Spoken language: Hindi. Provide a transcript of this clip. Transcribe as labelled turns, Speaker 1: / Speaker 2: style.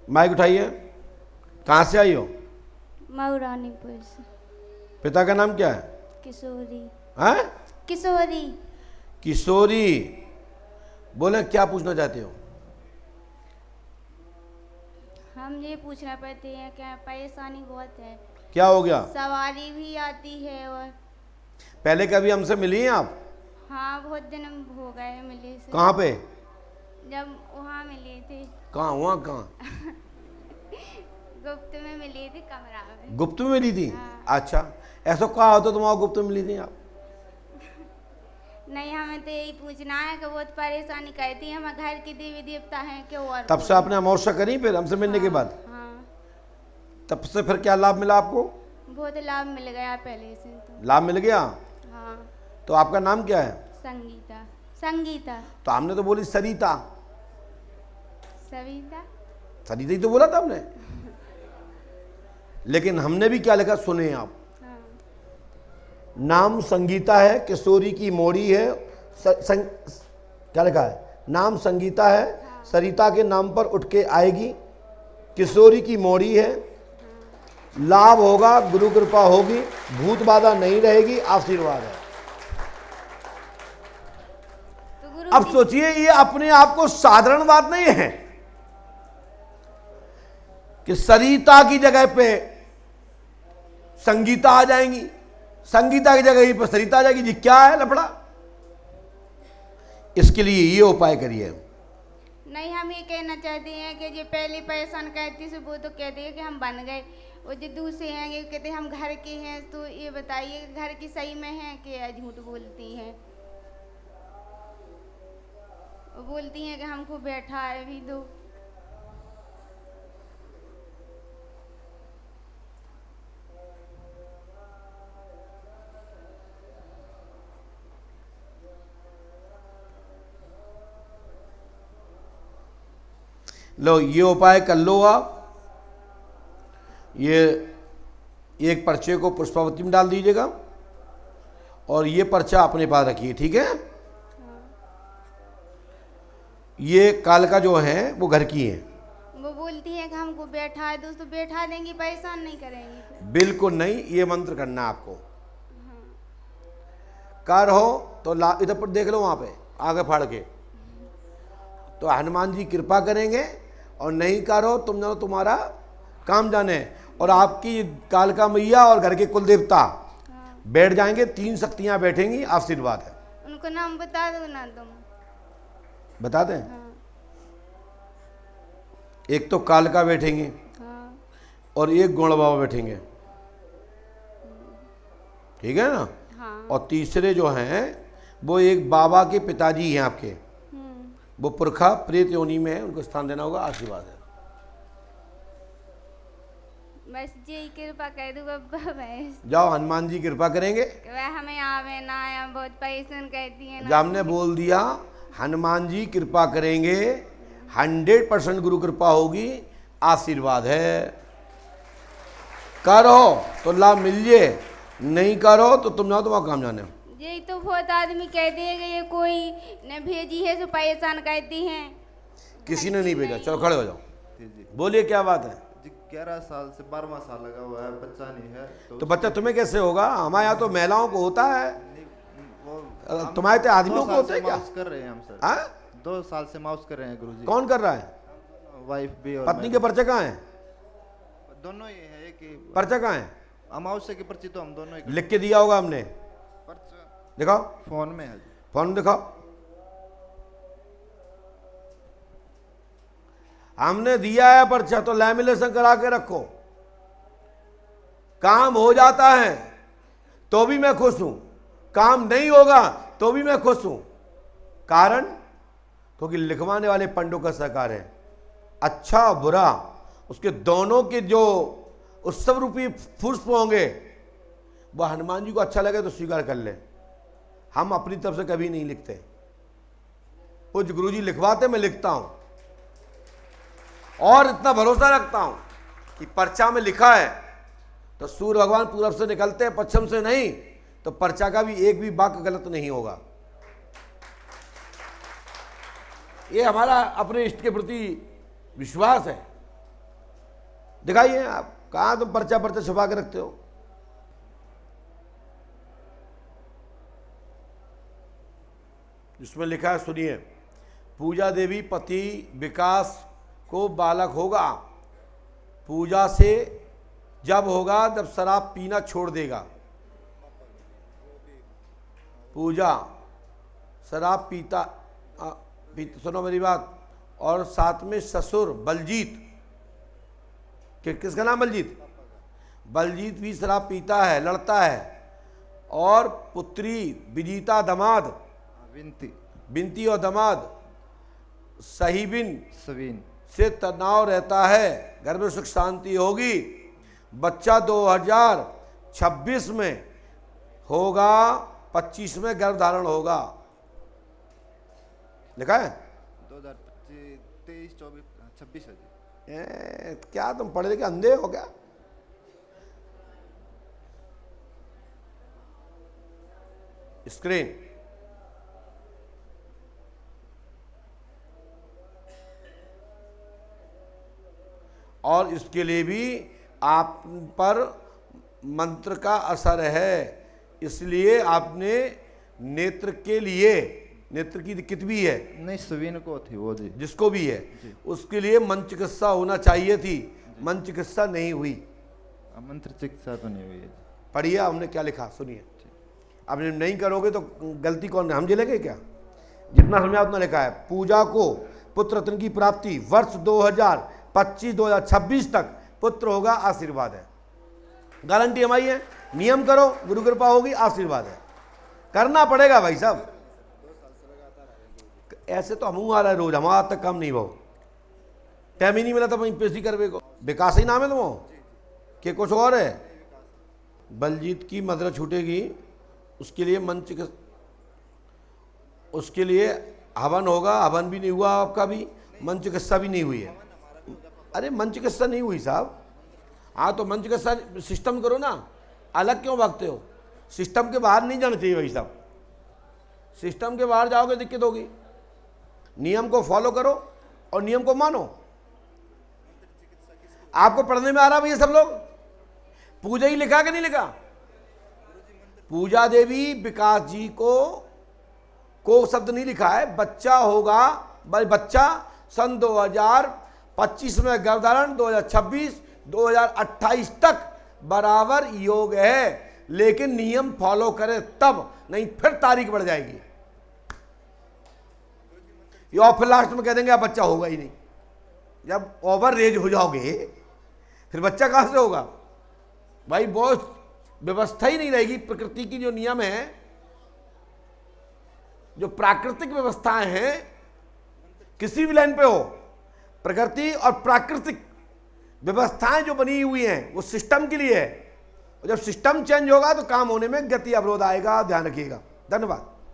Speaker 1: माइक उठाइए। कहाँ से आई हो?
Speaker 2: मऊरानीपुर से।
Speaker 1: पिता का नाम क्या है?
Speaker 2: किशोरी।
Speaker 1: हैं?
Speaker 2: किशोरी।
Speaker 1: किशोरी। बोले क्या पूछना चाहते हो?
Speaker 2: हम ये पूछना पड़ते हैं क्या परेशानी बहुत है।
Speaker 1: क्या हो गया?
Speaker 2: सवारी भी आती है और
Speaker 1: पहले कभी हमसे मिली हैं आप?
Speaker 2: हाँ बहुत दिन हो गए मिले से।
Speaker 1: कहाँ पे?
Speaker 2: जब वहाँ मिले थे।
Speaker 1: कहाँ? वहाँ कहाँ?
Speaker 2: गुप्त में मिले थे कमरा में।
Speaker 1: गुप्त में मिली थी?
Speaker 2: हाँ।
Speaker 1: अच्छा, ऐसा कहा होता तुम वहाँ गुप्त में मिली थी आप?
Speaker 2: नहीं, हमें तो यही पूछना है कि बहुत परेशानी करती है। हम घर के देवी देवता हैं क्यों? और
Speaker 1: तब से आपने अमावस्या करी फिर हमसे मिलने के बाद?
Speaker 2: हाँ।
Speaker 1: तब से फिर क्या लाभ मिला आपको?
Speaker 2: बहुत लाभ मिल गया पहले से तो।
Speaker 1: लाभ मिल गया?
Speaker 2: हाँ।
Speaker 1: तो आपका नाम क्या है?
Speaker 2: संगीता। संगीता।
Speaker 1: तो हमने तो बोली सरिता।
Speaker 2: सविता।
Speaker 1: सरिता ही तो बोला था हमने। लेकिन हमने भी क्या लिखा सुने आप।
Speaker 2: हाँ।
Speaker 1: नाम संगीता है, किशोरी की मोड़ी है। क्या लिखा है? नाम संगीता है, सरिता के नाम पर उठ के आएगी। किशोरी की मोड़ी है, लाभ होगा, गुरु कृपा होगी, भूत बाधा नहीं रहेगी, आशीर्वाद है।
Speaker 2: तो गुरु
Speaker 1: अब सोचिए, ये अपने आप को साधारण बात नहीं है कि सरिता की जगह पे संगीता आ जाएंगी, संगीता की जगह पर सरिता आ जाएगी। जी क्या है लफड़ा? इसके लिए ये उपाय करिए।
Speaker 2: नहीं, हम ये कहना चाहते हैं कि जो पहले परेशान करती से वो तो कहते हैं कि हम बन गए, और जो दूसरे हैं ये कहते हैं हम घर के हैं। तो ये बताइए घर की सही में है कि झूठ बोलती हैं? वो बोलती हैं कि हमको बैठा है भी दो।
Speaker 1: लो ये उपाय कर लो आप। ये एक पर्चे को पुष्पावती में डाल दीजिएगा और ये पर्चा अपने पास रखिए, ठीक है? ये कालका जो है वो घर की है।
Speaker 2: वो बोलती है कि हमको बैठा है दोस्तों, बैठा देंगी, परेशान नहीं करेंगी।
Speaker 1: बिल्कुल नहीं, ये मंत्र करना है आपको। कार हो तो इधर पर देख लो, वहां पे आगे फाड़ के, तो हनुमान जी कृपा करेंगे। और नहीं करो तुम जानो तुम्हारा काम जाने। और आपकी कालका मैया और घर के कुल देवता बैठ जाएंगे, 3 शक्तियां बैठेंगी, आशीर्वाद है।
Speaker 2: उनको नाम बता दो ना तुम।
Speaker 1: बता दें?
Speaker 2: हाँ।
Speaker 1: एक तो कालका बैठेंगे
Speaker 2: हाँ।
Speaker 1: और एक गौड़ बाबा बैठेंगे, ठीक है ना?
Speaker 2: हाँ।
Speaker 1: और तीसरे जो हैं वो एक बाबा के पिताजी हैं आपके, वो पुरखा प्रेत योनि में है, उनको स्थान देना होगा, आशीर्वाद है।
Speaker 2: बस जी कृपा कर दो बाबा, बस
Speaker 1: जाओ, हनुमान जी कृपा करेंगे।
Speaker 2: वह हमें आवे ना आया, बहुत परेशान करती है ना।
Speaker 1: जब हमने बोल दिया हनुमान जी कृपा करेंगे, 100% गुरु कृपा होगी, आशीर्वाद है। करो तो लाभ मिलिए, नहीं करो तो तुम जाओ तुम्हारा काम जाने।
Speaker 2: यही तो बहुत आदमी कहते हैं कि ये कोई ने भेजी है जो परेशान करती हैं।
Speaker 1: किसी ने नहीं भेजा। चलो खड़े हो जाओ, बोलिए क्या बात है?
Speaker 3: 11 साल से 12वां साल लगा हुआ है, बच्चा नहीं है।
Speaker 1: तो बच्चा तुम्हें कैसे होगा? हमारे यहाँ तो महिलाओं को होता है, तुम्हारे तो आदमियों को होता है क्या?
Speaker 3: कर रहे हैं हम सर।
Speaker 1: हाँ?
Speaker 3: 2 साल से माउस कर रहे हैं गुरुजी।
Speaker 1: कौन कर रहा है?
Speaker 3: वाइफ भी और
Speaker 1: पत्नी
Speaker 3: मैं
Speaker 1: के पर्चे कहाँ हैं?
Speaker 3: दोनों ही है कि
Speaker 1: पर्चा कहाँ है?
Speaker 3: अमावस्या की पर्ची तो हम दोनों ही
Speaker 1: लिख के दिया होगा हमने,
Speaker 3: पर्चा
Speaker 1: दिखाओ,
Speaker 3: फोन में है।
Speaker 1: फोन में दिखाओ। हमने दिया है पर्चा, तो लैमिनेशन करा के रखो। काम हो जाता है तो भी मैं खुश हूं, काम नहीं होगा तो भी मैं खुश हूं। कारण क्योंकि लिखवाने वाले पंडों का सहकार है। अच्छा बुरा उसके दोनों के जो उत्सव रूपी पुष्प होंगे, वह हनुमान जी को अच्छा लगे तो स्वीकार कर ले। हम अपनी तरफ से कभी नहीं लिखते, कुछ गुरुजी लिखवाते, मैं लिखता हूं। और इतना भरोसा रखता हूं कि पर्चा में लिखा है तो सूर्य भगवान पूरब से निकलते हैं, पश्चिम से नहीं, तो पर्चा का भी एक भी वाक्य गलत नहीं होगा। ये हमारा अपने इष्ट के प्रति विश्वास है। दिखाइए आप, कहाँ तुम पर्चा पर्चा छुपा के रखते हो। इसमें लिखा है, सुनिए, पूजा देवी पति विकास को बालक होगा, पूजा से जब होगा जब शराब पीना छोड़ देगा। पूजा शराब पीता सुनो मेरी बात। और साथ में ससुर बलजीत, किसका नाम बलजीत? बलजीत भी शराब पीता है, लड़ता है। और पुत्री विजीता दमाद, बिनती और दमाद सहीबिन से तनाव रहता है, घर में सुख शांति होगी। बच्चा 2026 में होगा, 25 में गर्भ धारण होगा। लिखा है
Speaker 3: 2023, 24, 26 है जी।
Speaker 1: क्या तुम पढ़े लिखे अंधे हो क्या? स्क्रीन और इसके लिए भी आप पर मंत्र का असर है, इसलिए आपने नेत्र के लिए, नेत्र की दिक्कत भी है,
Speaker 3: नहीं सवीन को थी वो जी,
Speaker 1: जिसको भी है उसके लिए मंत्र चिकित्सा होना चाहिए थी, मंत्र चिकित्सा नहीं हुई।
Speaker 3: मंत्र चिकित्सा तो नहीं हुई है।
Speaker 1: पढ़िए हमने क्या लिखा, सुनिए। अब नहीं करोगे तो गलती कौन है, हम झेलेंगे क्या? जितना समझा उतना लिखा है। पूजा को पुत्र रत्न की प्राप्ति वर्ष 2025-2026 तक पुत्र होगा, आशीर्वाद है, गारंटी हमारी है। नियम करो, गुरु कृपा होगी, आशीर्वाद है। करना पड़ेगा भाई साहब, ऐसे तो हम आ रहा है रोज, हमारा तक काम नहीं भाव, टाइम ही नहीं मिला था वहीं पेशी करवे को। विकास ही नाम है तुम कि कुछ और है? बलजीत की मदर छूटेगी, उसके लिए मंच, उसके लिए हवन होगा, हवन भी नहीं हुआ आपका भी, मंच चिकित्सा भी नहीं हुई है। अरे मंच चिकित्सा नहीं हुई साहब, हाँ तो मंच चिकित्सा सिस्टम करो ना, अलग क्यों भागते हो? सिस्टम के बाहर नहीं जाना चाहिए भाई साहब, सिस्टम के बाहर जाओगे दिक्कत होगी। नियम को फॉलो करो और नियम को मानो। आपको पढ़ने में आ रहा है भैया सब लोग? पूजा ही लिखा कि नहीं लिखा? पूजा देवी विकास जी को शब्द नहीं लिखा है, बच्चा होगा, भाई बच्चा सन 2025 में गर्भधारण, 2026 2028 तक बराबर योग है, लेकिन नियम फॉलो करें तब, नहीं फिर तारीख बढ़ जाएगी। या फिर लास्ट में कह देंगे अब बच्चा होगा ही नहीं। जब ओवर एज हो जाओगे फिर बच्चा कहां से होगा भाई? बहुत व्यवस्था ही नहीं रहेगी। प्रकृति की जो नियम है, जो प्राकृतिक व्यवस्थाएं हैं, किसी भी लाइन पे हो, प्रकृति और प्राकृतिक व्यवस्थाएं जो बनी हुई हैं वो सिस्टम के लिए है। और जब सिस्टम चेंज होगा तो काम होने में गति अवरोध आएगा, ध्यान रखिएगा। धन्यवाद।